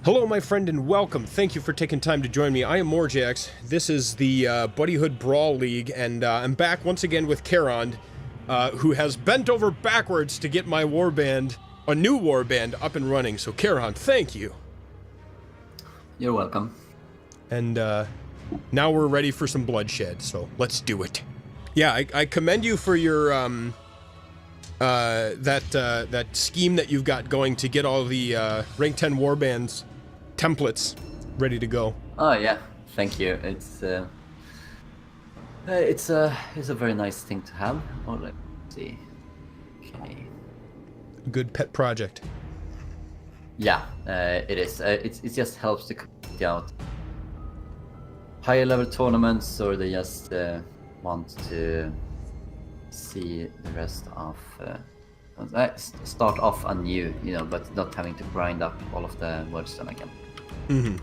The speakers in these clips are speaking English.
Hello, my friend, and welcome. Thank you for taking time to join me. I am Morjax. This is the Buddyhood Brawl League, and I'm back once again with Karond, who has bent over backwards to get my warband, a new warband, up and running. So, Karond, thank you. You're welcome. And now we're ready for some bloodshed, so let's do it. Yeah, I commend you for your that scheme that you've got going to get all the rank 10 warbands templates ready to go. Oh yeah, thank you. It's a very nice thing to have. Oh, let's see. Okay. Good pet project. Yeah, it is. It just helps to cut out higher level tournaments, or they just want to see the rest of start off anew, you know, but not having to grind up all of the wordstone again. Mm-hmm.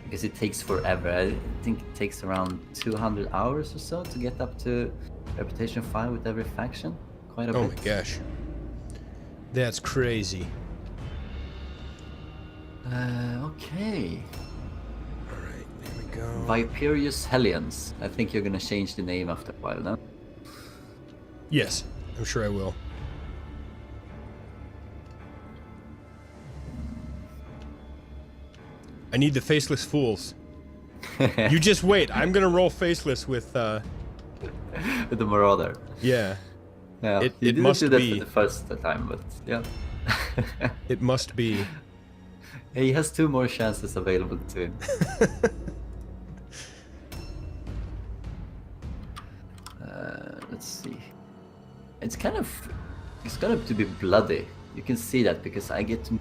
Because it takes forever. I think it takes around 200 hours or so to get up to Reputation 5 with every faction. Quite a bit. Oh my gosh. That's crazy. Okay. Alright, there we go. Viperius Hellions. I think you're gonna change the name after a while now. Yes, I'm sure I will. I need the Faceless Fools. You just wait. I'm gonna roll Faceless with, With the Marauder. Yeah. Yeah, It must do that be. for the first time, but yeah. It must be. He has 2 more chances available to him. Let's see. It's gonna to be bloody. You can see that because I get to move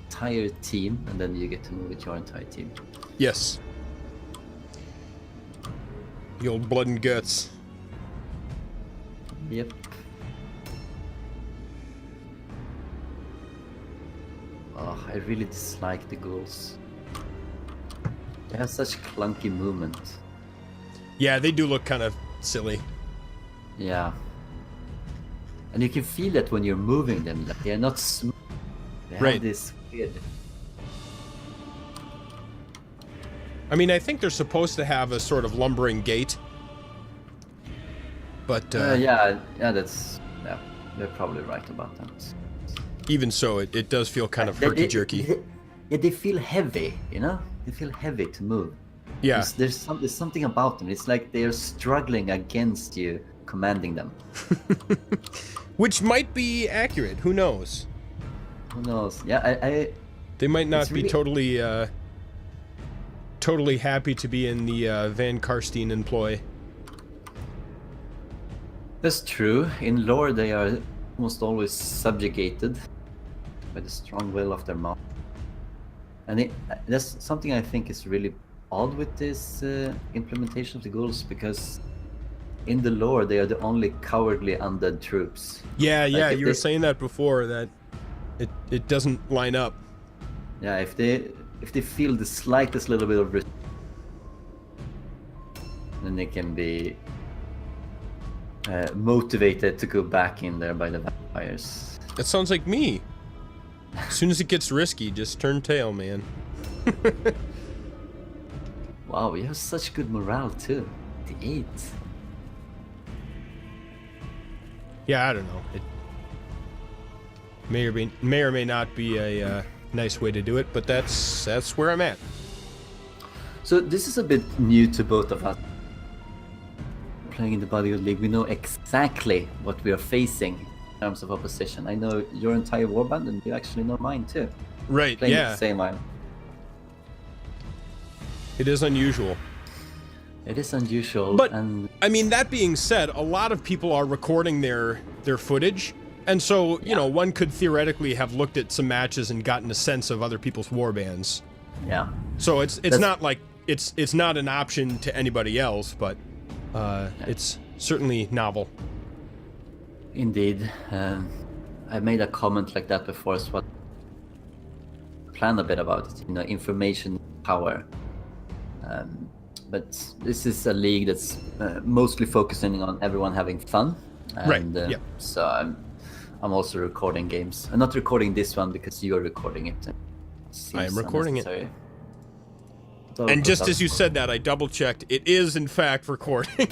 the entire team, and then you get to move with your entire team. Yes. The old blood and guts. Yep. Oh, I really dislike the ghouls. They have such clunky movement. Yeah, they do look kind of silly. Yeah. And you can feel that when you're moving them, that they're not smooth. They Right. have this weird... I mean, I think they're supposed to have a sort of lumbering gait. But, yeah, that's... Yeah, you're probably right about that. even so, it does feel kind of herky-jerky. They feel heavy, you know? They feel heavy to move. Yeah. There's something about them. It's like they're struggling against you, commanding them. Which might be accurate. Who knows? Who knows? Yeah, They might not be really... totally happy to be in the Van Karstein employ. That's true. In lore, they are almost always subjugated by the strong will of their master. And that's something I think is really odd with this implementation of the ghouls, because in the lore, they are the only cowardly undead troops. Yeah, Like, yeah, if you were saying that before, that it doesn't line up. Yeah, if they feel the slightest little bit of risk, then they can be motivated to go back in there by the vampires. That sounds like me. As soon as it gets risky, just turn tail, man. Wow, you have such good morale too. The 8. Yeah, I don't know. It may or may not be a nice way to do it, but that's where I'm at. So this is a bit new to both of us. Playing in the Buddyhood League, we know exactly what we are facing in terms of opposition. I know your entire warband, and you actually know mine too. Right, Playing yeah. the same island. It is unusual. It is unusual, But, and I mean, that being said, a lot of people are recording their footage, and so, you know, one could theoretically have looked at some matches and gotten a sense of other people's warbands. yeah. So it's not like it's not an option to anybody else, but it's certainly novel. Indeed. I made a comment like that before as well. Plan a bit about it, you know, information power. But this is a league that's mostly focusing on everyone having fun. And, right, yeah. So I'm also recording games. I'm not recording this one because you're recording it. seems I am recording it. unnecessary. And just as you said that, I double-checked. It is, in fact, recording.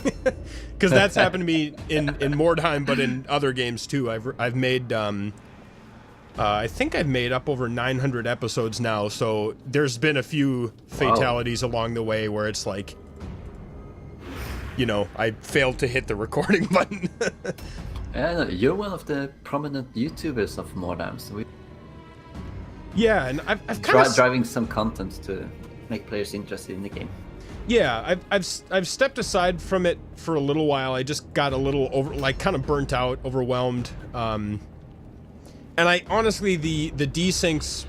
Because that's happened to me in Mordheim, but in other games, too. I've made, I think I've made up over 900 episodes now, so there's been a few fatalities along the way where it's like, you know, I failed to hit the recording button. Yeah, you're one of the prominent YouTubers of Mordheim, so yeah, and I've kind of driving some content to make players interested in the game. Yeah, I've stepped aside from it for a little while. I just got a little kind of burnt out, overwhelmed. And I honestly, the desyncs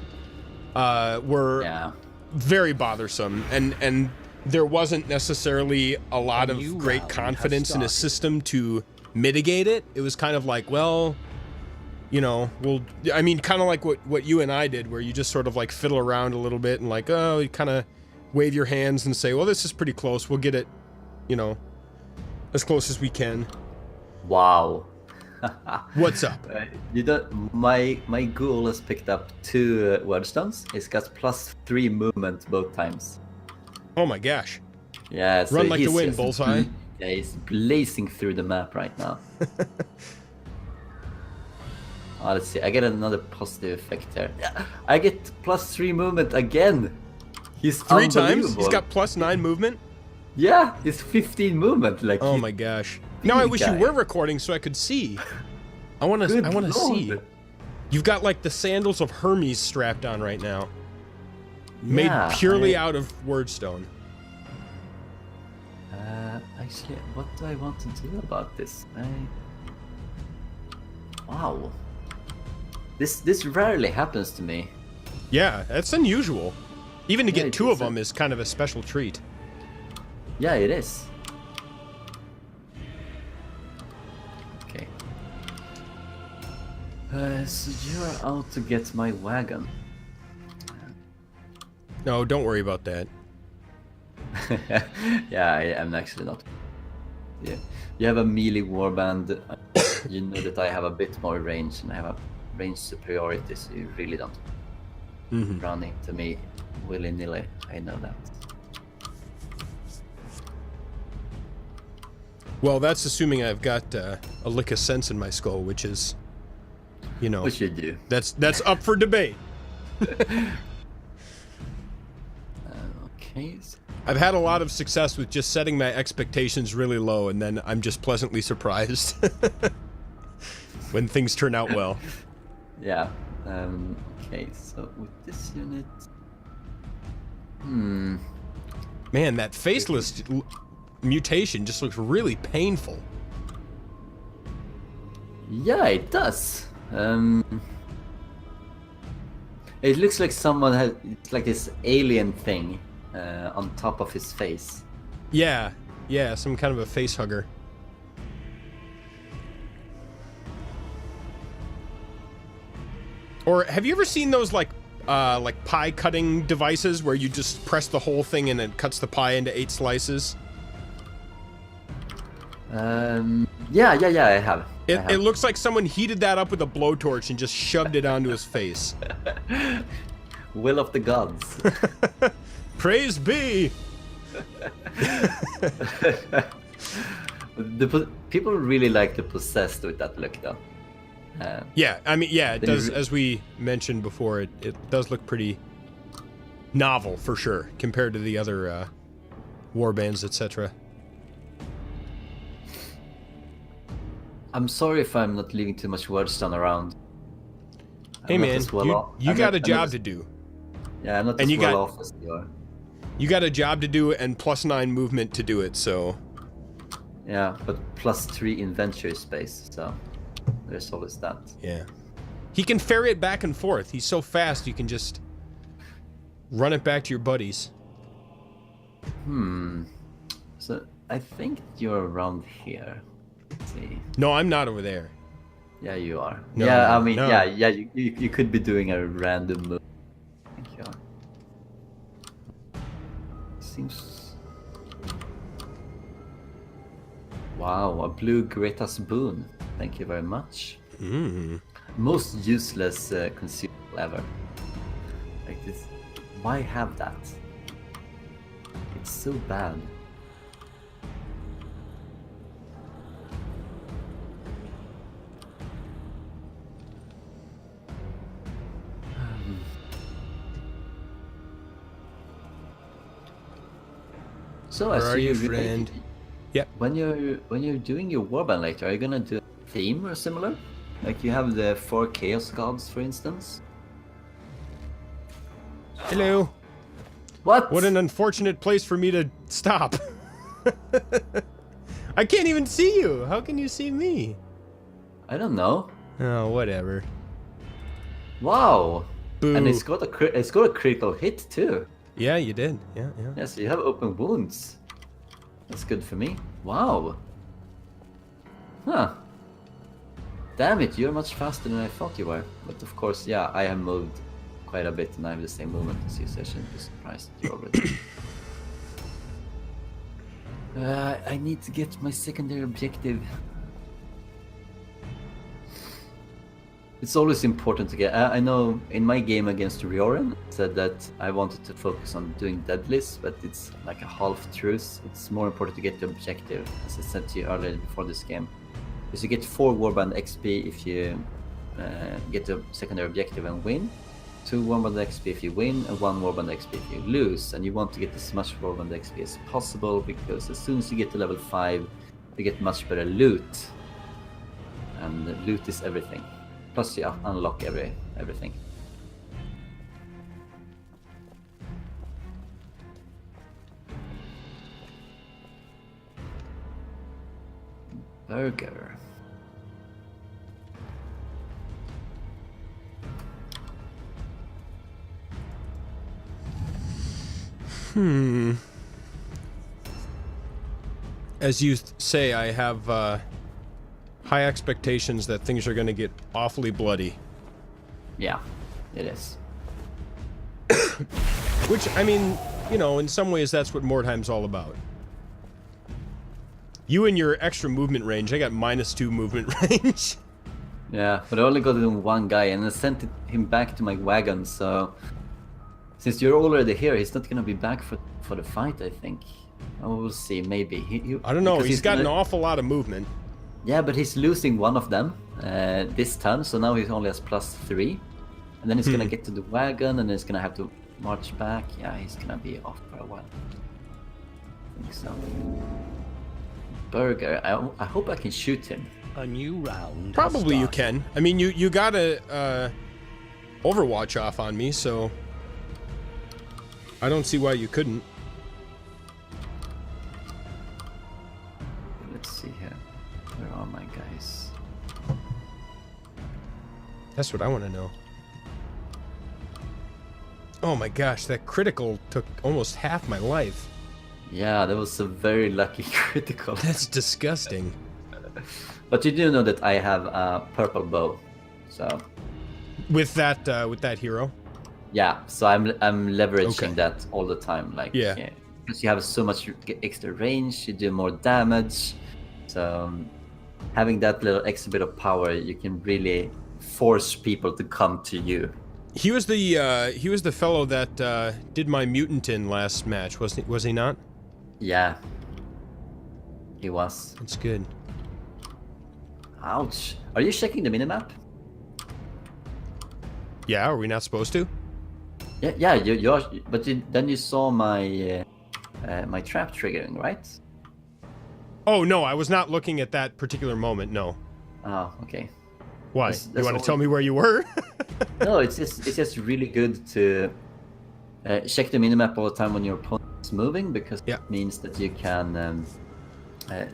were very bothersome, and there wasn't necessarily a lot of great confidence in a system to mitigate it. It was kind of like, well, you know, I mean, kind of like what you and I did, where you just sort of like fiddle around a little bit and like, oh, you kind of wave your hands and say, well, this is pretty close. We'll get it, you know, as close as we can. Wow. What's up? You don't. My ghoul has picked up 2 wordstones. It's got +3 movement both times. Oh my gosh. Yeah. So run like the wind, bullseye. Yeah, he's blazing through the map right now. Let's see. I get another positive effect there. Yeah, I get +3 movement again. He's 3 times. He's got +9 movement. Yeah, it's 15 movement. Like. Oh my gosh. Now I wish you were recording so I could see. I want to see. You've got like the sandals of Hermes strapped on right now. Made purely out of wordstone. Actually, what do I want to do about this? Wow. This rarely happens to me. Yeah, that's unusual. Even to get 2 of them is kind of a special treat. Yeah, it is. Okay. So you're out to get my wagon. No, don't worry about that. Yeah, I'm actually not. Yeah, you have a melee warband. You know that I have a bit more range, and I have a range superiority, so you really don't run into me willy-nilly. I know that. Well, that's assuming I've got a lick of sense in my skull, which is, you know, What you do? That's up for debate. Okay. So I've had a lot of success with just setting my expectations really low, and then I'm just pleasantly surprised when things turn out well. yeah. Okay. So with this unit. Man, that faceless mutation just looks really painful. Yeah, it does. It looks like someone has, it's like this alien thing on top of his face. Yeah, some kind of a face hugger. Or have you ever seen those like pie cutting devices where you just press the whole thing and it cuts the pie into 8 slices? Yeah, I have. It looks like someone heated that up with a blowtorch and just shoved it onto his face. Will of the gods. Praise be! People really like the possessed with that look, though. Yeah, I mean, yeah, it does. As we mentioned before, it does look pretty novel for sure compared to the other warbands, etc. I'm sorry if I'm not leaving too much wordstone around. Hey man, you got a job to do. Yeah, I'm not as well off as you are. You got a job to do and +9 movement to do it, so... Yeah, but +3 inventory space, so there's always that. Yeah. He can ferry it back and forth. He's so fast you can just run it back to your buddies. So I think you're around here. Let's see. No, I'm not over there. Yeah, you are. No, yeah, I mean, no. yeah, you could be doing a random move. I think you are. Seems... Wow, a blue Greta's boon. Thank you very much. Most useless consumable ever. Like, It's, why have that? It's so bad. So Where are you, friend? Yeah. When you're doing your warband later, are you gonna do a theme or similar? Like you have the 4 Chaos Gods, for instance. Hello. What? What an unfortunate place for me to stop. I can't even see you. How can you see me? I don't know. Oh, whatever. Wow. Boo. And it's got a critical hit too. Yeah, you did. Yeah. Yes, you have open wounds. That's good for me. Wow. Huh. Damn it, you're much faster than I thought you were. But of course, yeah, I have moved quite a bit and I have the same movement as you, so I shouldn't be surprised you're already. I need to get my secondary objective. It's always important to get. I know in my game against Rioren, I said that I wanted to focus on doing deadlifts, but it's like a half truth. It's more important to get the objective, as I said to you earlier before this game. Because you get 4 warband XP if you get the secondary objective and win, 2 warband XP if you win, and 1 warband XP if you lose. And you want to get as much warband XP as possible, because as soon as you get to level 5, you get much better loot. And loot is everything. Plus you unlock everything. Burger. As you say, I have high expectations that things are going to get awfully bloody. Yeah, it is. Which, I mean, you know, in some ways that's what Mordheim's all about. You and your extra movement range, I got -2 movement range. Yeah, but I only got it on 1 guy and I sent him back to my wagon, so... Since you're already here, he's not gonna be back for the fight, I think. Oh, we'll see, maybe. I don't know, he's got an awful lot of movement. Yeah, but he's losing one of them this turn, so now he only has +3. And then he's gonna get to the wagon, and then he's gonna have to march back. Yeah, he's gonna be off for a while. I think so. Burger, I hope I can shoot him. A new round. Probably you can. I mean, you got a Overwatch off on me, so I don't see why you couldn't. Let's see here. Where are my guys? That's what I want to know. Oh my gosh, that critical took almost half my life. Yeah, that was a very lucky critical. That's disgusting. But you do know that I have a purple bow, so... With that hero? Yeah, so I'm leveraging that all the time, like... Yeah. Because you have so much extra range, you do more damage, so... having that little extra bit of power, you can really force people to come to you. He was the fellow that did my mutant in last match, was he not? Yeah. He was. That's good. Ouch. Are you checking the minimap? Yeah, are we not supposed to? Yeah, you are, but then you saw my my trap triggering, right? Oh no, I was not looking at that particular moment. No. Oh, okay. Why? That's you want to tell me where you were? No, it's just really good to check the minimap all the time when your opponent's moving, because it means that you can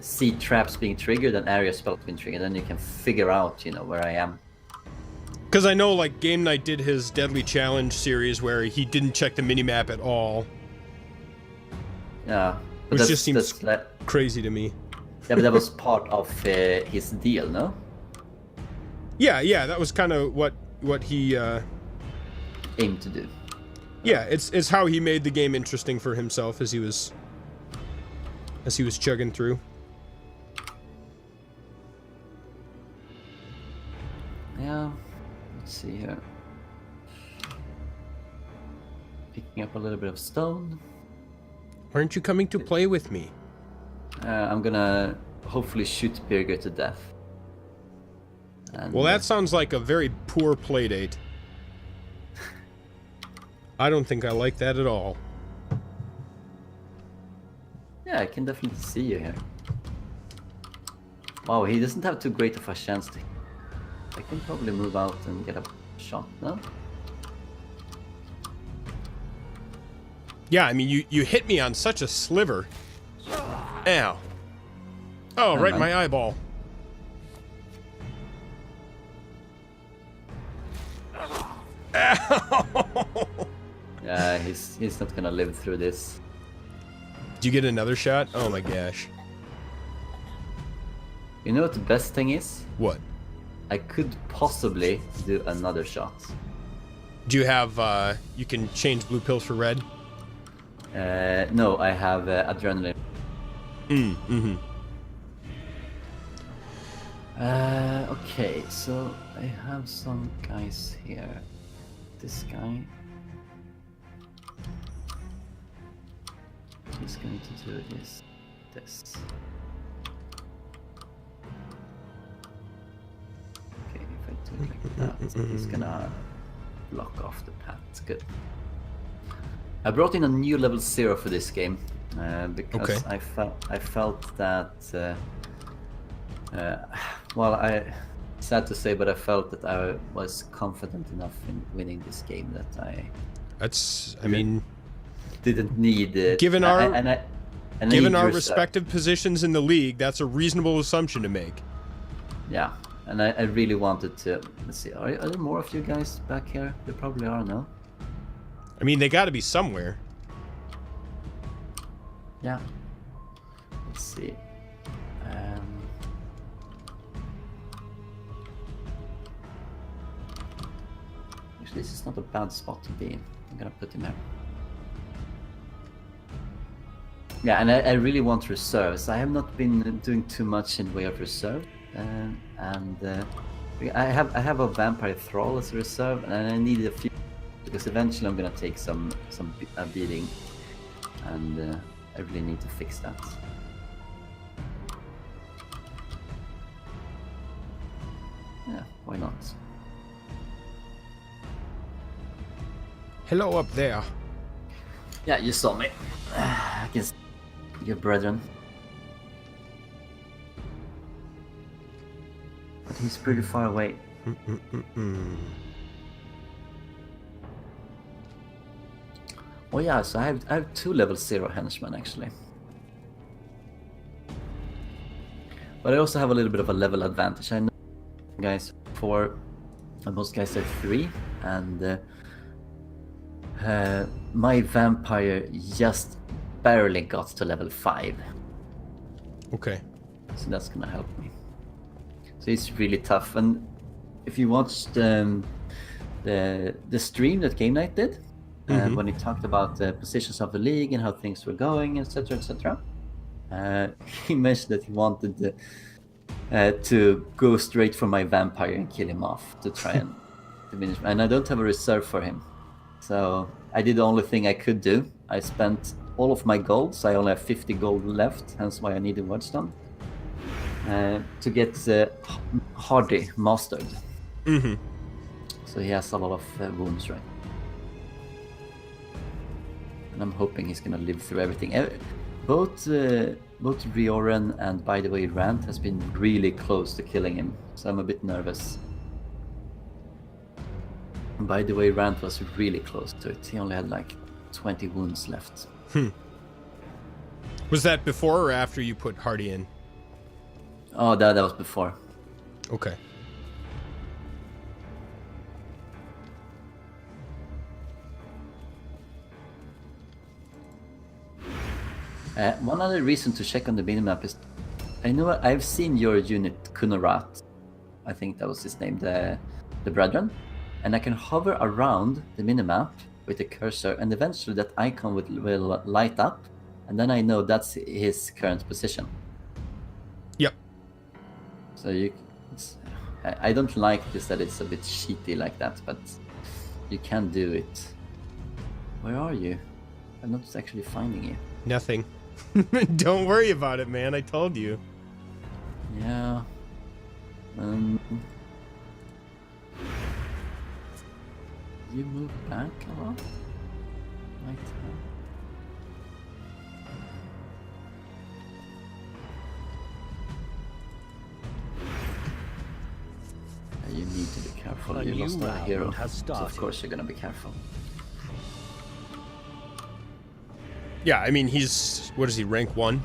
see traps being triggered and area spells being triggered, and you can figure out, you know, where I am. Because I know, like, Game Night did his Deadly Challenge series where he didn't check the minimap at all. Yeah. But Which just seems crazy to me. Yeah, but that was part of his deal, no? Yeah, that was kind of what he aimed to do. Yeah, it's how he made the game interesting for himself as he was chugging through. Yeah, let's see here. Picking up a little bit of stone. Aren't you coming to play with me? I'm gonna hopefully shoot Birger to death. And, Well, that sounds like a very poor playdate. I don't think I like that at all. Yeah, I can definitely see you here. Wow, he doesn't have too great of a chance to... I can probably move out and get a shot, no? Yeah, I mean, you hit me on such a sliver. Ow. Oh, right in my eyeball. Ow! Yeah, he's not gonna live through this. Did you get another shot? Oh my gosh. You know what the best thing is? What? I could possibly do another shot. Do you have, you can change blue pills for red? No, I have adrenaline. Okay, so I have some guys here. This guy. He's going to do this. Okay, if I do it like that, he's gonna block off the path. Good. I brought in a new level 0 for this game because I felt that well, sad to say, but I felt that I was confident enough in winning this game that I mean, didn't need given our given our reserve. respective positions in the league, that's a reasonable assumption to make. Yeah, and I really wanted to. Let's see, are there more of you guys back here? There probably are, no? I mean, they got to be somewhere. Yeah. Let's see. Actually, this is not a bad spot to be in. I'm gonna put him here. Yeah, and I really want reserves. I have not been doing too much in way of reserve, and I have a vampire thrall as a reserve, and I need a few because eventually I'm gonna take some beating, and I really need to fix that. Yeah, why not? Hello up there. Yeah, you saw me. I can see your brethren. But he's pretty far away. Oh yeah, so I have 2 level 0 henchmen actually. But I also have a little bit of a level advantage. I know guys 4, and most guys have 3, and my vampire just barely got to level 5. Okay. So that's gonna help me. So it's really tough. And if you watched the stream that Game Night did, when he talked about the positions of the league and how things were going, etc., etc., he mentioned that he wanted to go straight for my vampire and kill him off to try and diminish. And I don't have a reserve for him, so I did the only thing I could do. I spent all of my gold, so I only have 50 gold left, hence why I need a Wordstone, to get Hardy mastered. So he has a lot of wounds, right? And I'm hoping he's gonna live through everything. Both Rioran and, by the way, Rant has been really close to killing him, so I'm a bit nervous. And by the way, Rant was really close to it. He only had like 20 wounds left. Was that before or after you put Hardy in? Oh, that was before. Okay. One other reason to check on the minimap is, I know I've seen your unit Kunorat, I think that was his name, the Brethren, and I can hover around the minimap with the cursor, and eventually that icon will light up, and then I know that's his current position. Yep. So I don't like this, that it's a bit cheaty like that, but you can do it. Where are you? I'm not actually finding you. Nothing. Don't worry about it, man. I told you. Yeah. You move back a lot? Right. You need to be careful. You lost a hero, so of course you're gonna be careful. Yeah, I mean, he's... What is he, rank 1?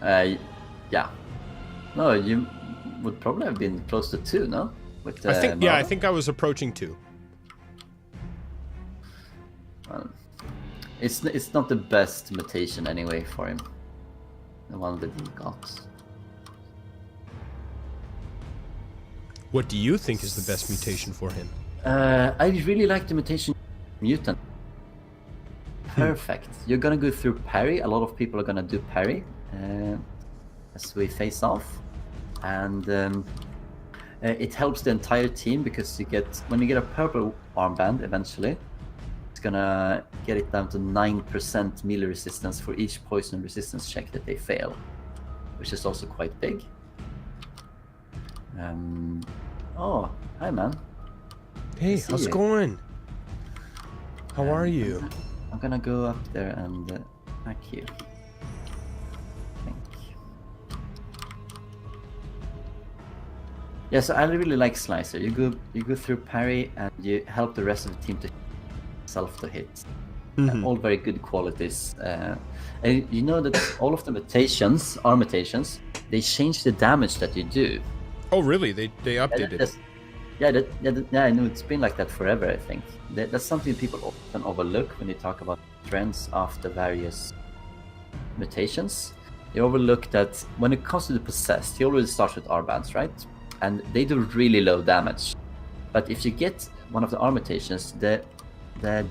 Yeah. No, you would probably have been close to 2, no? With, I think, yeah, I think I was approaching 2. It's not the best mutation anyway for him. The one that he got. What do you think is the best mutation for him? I really like the mutation mutant. Perfect. You're gonna go through parry. A lot of people are gonna do parry as we face off, and it helps the entire team because when you get a purple armband eventually, it's gonna get it down to 9% melee resistance for each poison resistance check that they fail, which is also quite big. Oh, hi man. Hey, how's it going? How are you? I'm gonna go up there and back you. Thank you. Yeah, so I really like Slicer. You go through parry and you help the rest of the team to hit. All very good qualities. And you know that all of the mutations are mutations. They change the damage that you do. Oh, really? They updated it. Yeah, I know it's been like that forever. I think that's something people often overlook when they talk about trends after various mutations. They overlook that when it comes to the possessed, he already starts with armbands, right? And they do really low damage. But if you get one of the arm mutations, the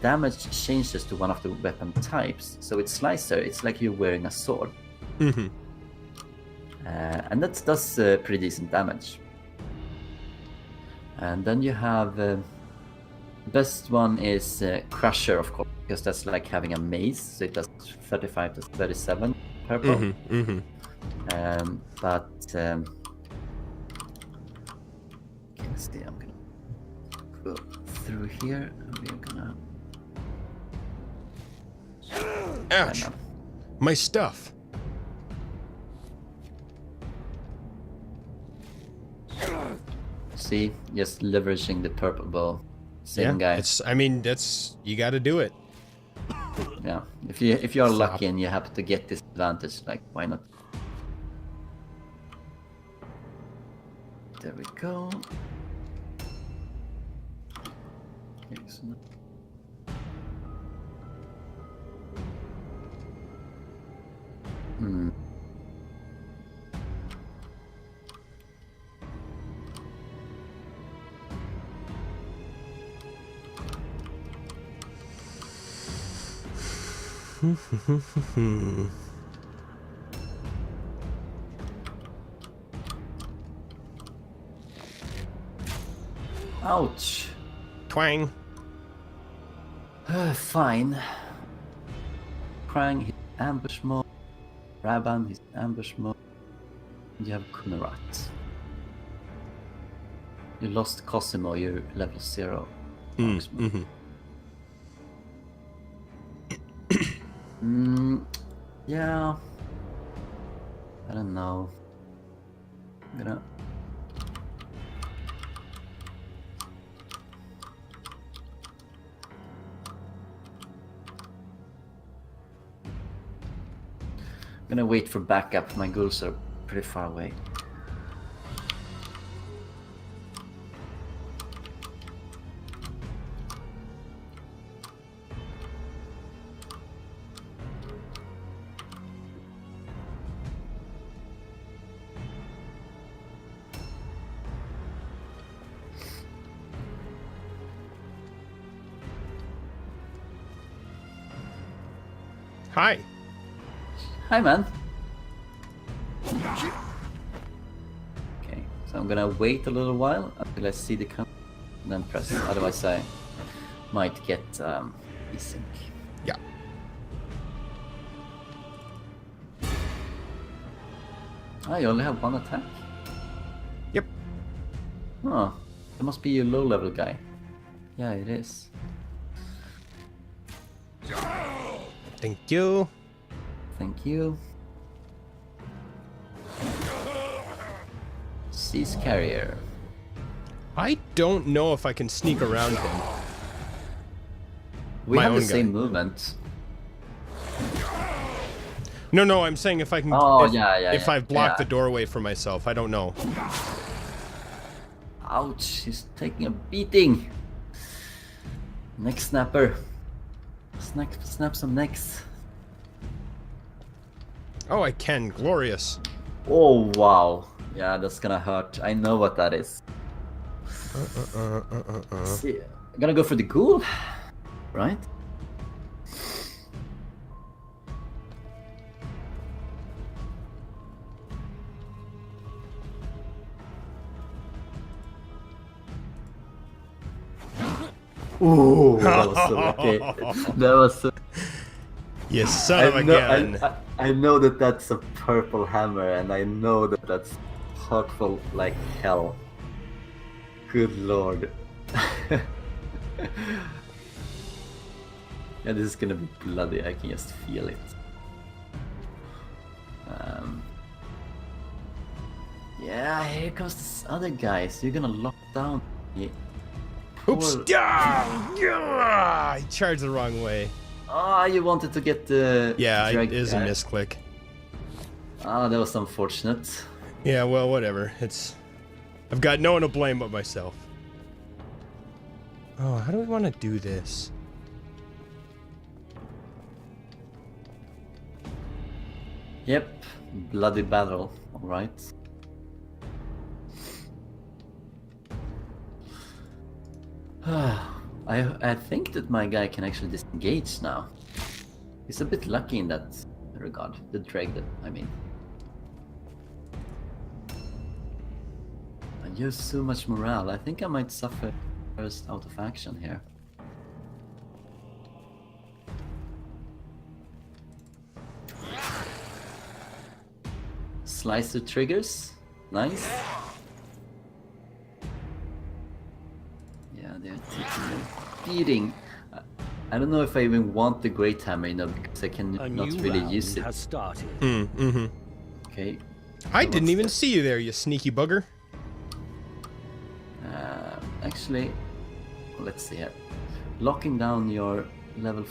damage changes to one of the weapon types. So it's Slicer. It's like you're wearing a sword. And that does pretty decent damage. And then you have the best one is Crusher, of course, because that's like having a mace. So it does 35 to 37 purple. But let's see. I'm gonna go through here, and we're gonna. Ouch! My stuff. See, just leveraging the purple bow. Same guy. I mean, you got to do it. Yeah, if you're lucky and you happen to get this advantage, like why not? There we go. Ouch. Twang. Fine. Krang, he's ambush mode. Raban, he's ambush mode. You have Kunarat. You lost Cosimo, you're level 0. Yeah. I don't know. I'm gonna. Wait for backup. My ghouls are pretty far away. Hi. Hi, man. Okay, so I'm gonna wait a little while until I see the count and then press it. Otherwise, might get desync. Yeah. Ah, you only have one attack? Yep. Oh, it must be a low-level guy. Yeah, it is. Thank you. Thank you. Seize carrier. I don't know if I can sneak around him. We My have the own same guy. movement. No, I'm saying if I can. Oh, if, yeah, If I've blocked yeah. the doorway for myself, I don't know. Ouch, he's taking a beating. Neck snapper. Snap some necks. Oh, I can. Glorious. Oh, wow. Yeah, that's gonna hurt. I know what that is. See, I'm gonna go for the ghoul, right? Ooh, that was so lucky. That was so... You son of a gun. I know that that's a purple hammer, and I know that that's hurtful like hell. Good lord. Yeah, this is gonna be bloody, I can just feel it. Yeah, here comes this other guy, so you're gonna lock down the Oops. poor- I charged the wrong way. Ah, you wanted to get the... Yeah, drag it is a guy. misclick. Ah, that was unfortunate. Yeah, well, whatever. I've got no one to blame but myself. Oh, how do we want to do this? Yep, bloody battle, alright. I think that my guy can actually disengage now. He's a bit lucky in that regard. The drag, I mean. I use so much morale. I think I might suffer first out of action here. Slicer triggers. Nice. Yeah, they're taking a beating. I don't know if I even want the Great Hammer, you know, because I can not really use it. Has started. Okay. I didn't even see you there, you sneaky bugger. Actually, let's see here. Locking down your level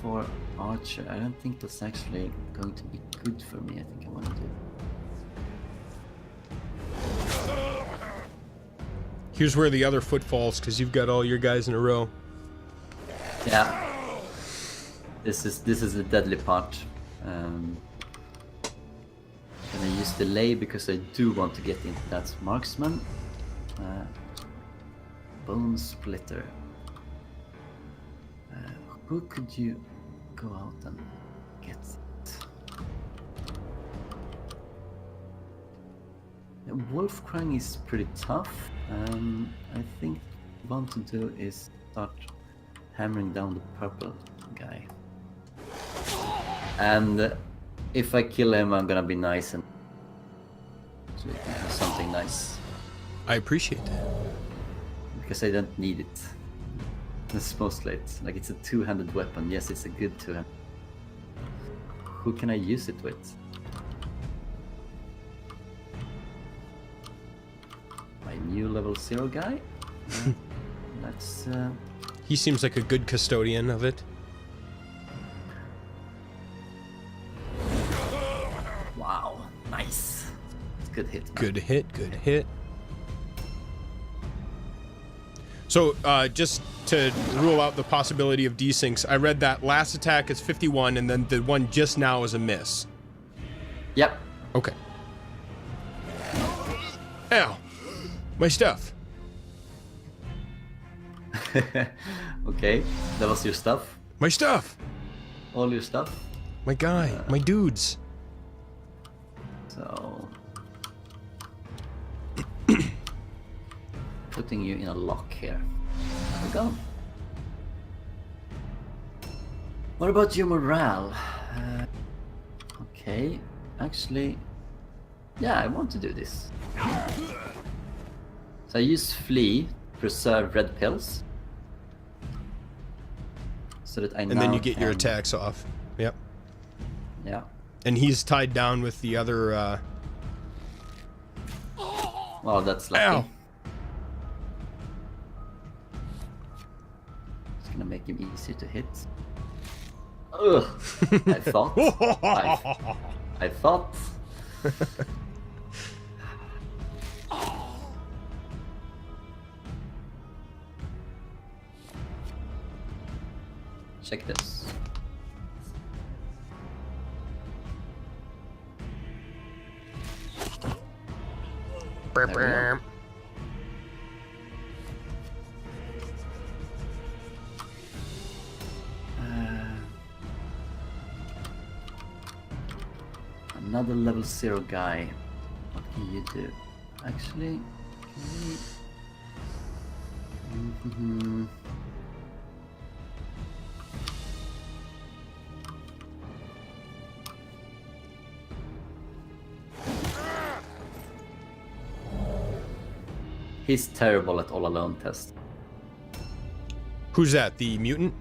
4 archer, I don't think that's actually going to be good for me. I think I want to do. Here's where the other foot falls, because you've got all your guys in a row. Yeah. This is the deadly part. Gonna use delay because I do want to get into that marksman. Bone splitter. Who could you go out and get it? Wolfkrang is pretty tough. I think what I want to do is start hammering down the purple guy. And if I kill him, I'm gonna be nice and have something nice. I appreciate that. Because I don't need it. It's mostly like it's a two-handed weapon. Yes, it's a good two-handed. Who can I use it with? My new level 0 guy? Let's... He seems like a good custodian of it. Wow, nice. It's a good hit. Man. Good hit, good hit. So, just to rule out the possibility of desyncs, I read that last attack is 51, and then the one just now is a miss. Yep. Okay. Ow! My stuff. Okay, that was your stuff? My stuff! All your stuff? My guy, my dudes. So... putting you in a lock here. There we go. What about your morale? Okay, actually, yeah, I want to do this. So I use flee to preserve red pills. So that I And then you get your attacks off. Yep. Yeah. And he's tied down with the other, Well, that's lucky. Ow. It's gonna make him easier to hit. Ugh. I thought. I thought. Check this. There we go. Another level 0 guy. What can you do? Actually, can we... He's terrible at all alone test. Who's that? The mutant?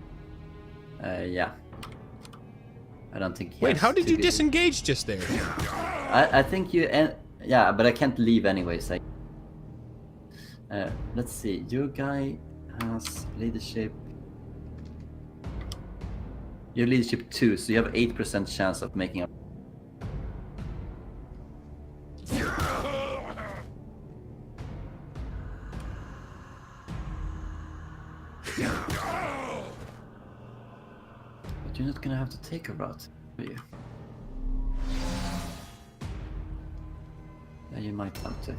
Yeah. I don't think. Wait, how did you disengage just there? I think you. Yeah, but I can't leave anyways. Let's see. Your guy has leadership. Your leadership 2, so you have 8% chance of making up. But you're not gonna have to take a route, are you? Yeah, you might want to.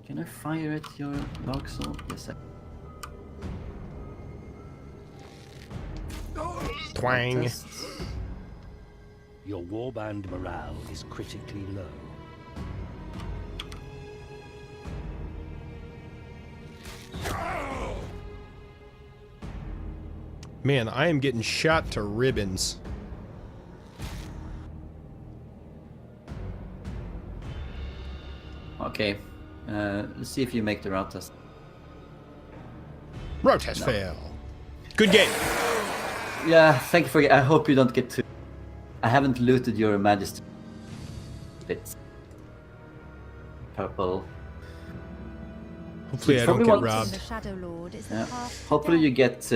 Can I fire at your Dark Soul? Yes, I. Twang. Your warband morale is critically low. Man, I am getting shot to ribbons. Okay, let's see if you make the route test. Route test fail. Good game. Yeah, thank you for. I hope you don't get too. I haven't looted your Majesty bits. Purple. Hopefully I don't get robbed. Yeah. Hopefully you get.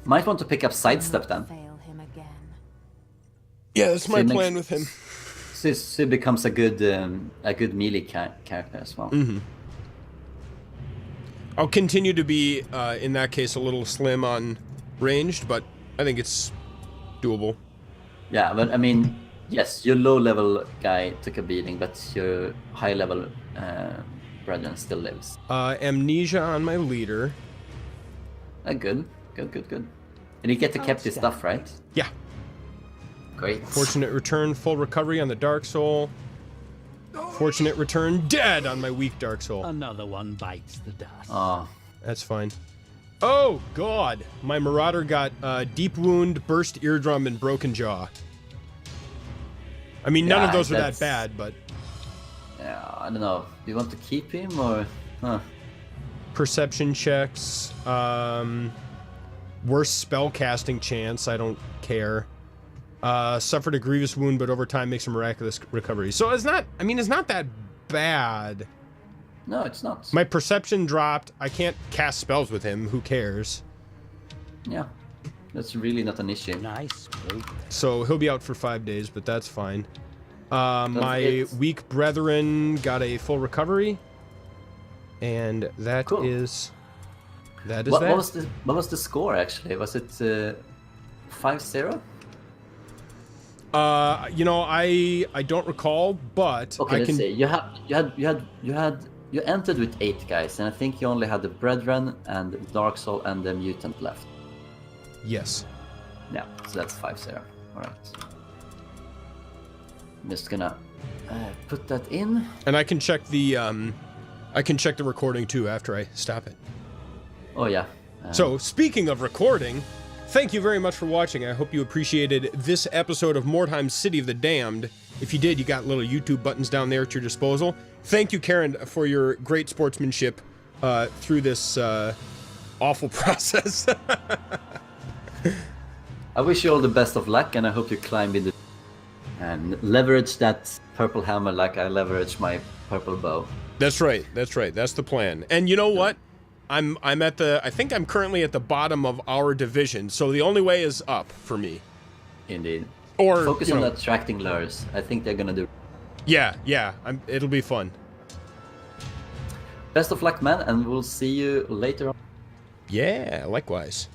Might want to pick up sidestep then. Yeah, that's my plan with him. So he becomes a good melee character as well. Mm-hmm. I'll continue to be, in that case, a little slim on ranged, but I think it's doable. Yeah, but I mean, yes, your low-level guy took a beating, but your high-level brethren still lives. Amnesia on my leader. Good. And you get to keep this stuff, right? Yeah. Great. Fortunate return, full recovery on the Dark Soul. Fortunate return, dead on my weak Dark Soul. Another one bites the dust. Oh. That's fine. Oh, God. My Marauder got deep wound, burst eardrum, and broken jaw. I mean, none of those were that bad, but... Yeah, I don't know. Do you want to keep him, or... Huh. Perception checks. Worse spell casting chance. I don't care. Suffered a grievous wound, but over time makes a miraculous recovery. So it's not... I mean, it's not that bad. No, it's not. My perception dropped. I can't cast spells with him. Who cares? Yeah. That's really not an issue. Nice. So he'll be out for 5 days, but that's fine. My weak brethren got a full recovery. And that cool. is... That is what that. What was the score, actually? Was it 5-0? You know, I don't recall, but okay, I let's can. see. You entered with 8 guys, and I think you only had the Brethren and the Dark Soul and the Mutant left. Yes. Yeah, so that's 5-0. All right. I'm just gonna put that in. And I can check the I can check the recording too after I stop it. Oh yeah. So, speaking of recording, thank you very much for watching. I hope you appreciated this episode of Mordheim City of the Damned. If you did, you got little YouTube buttons down there at your disposal. Thank you, Karen, for your great sportsmanship through this awful process. I wish you all the best of luck, and I hope you climb in the and leverage that purple hammer like I leverage my purple bow. That's right. That's right. That's the plan. And you know what? I'm at the. I think I'm currently at the bottom of our division, so the only way is up for me. Indeed. Or focus on attracting lures. I think they're gonna do. Yeah, yeah. It'll be fun. Best of luck, man, and we'll see you later on. Yeah, likewise.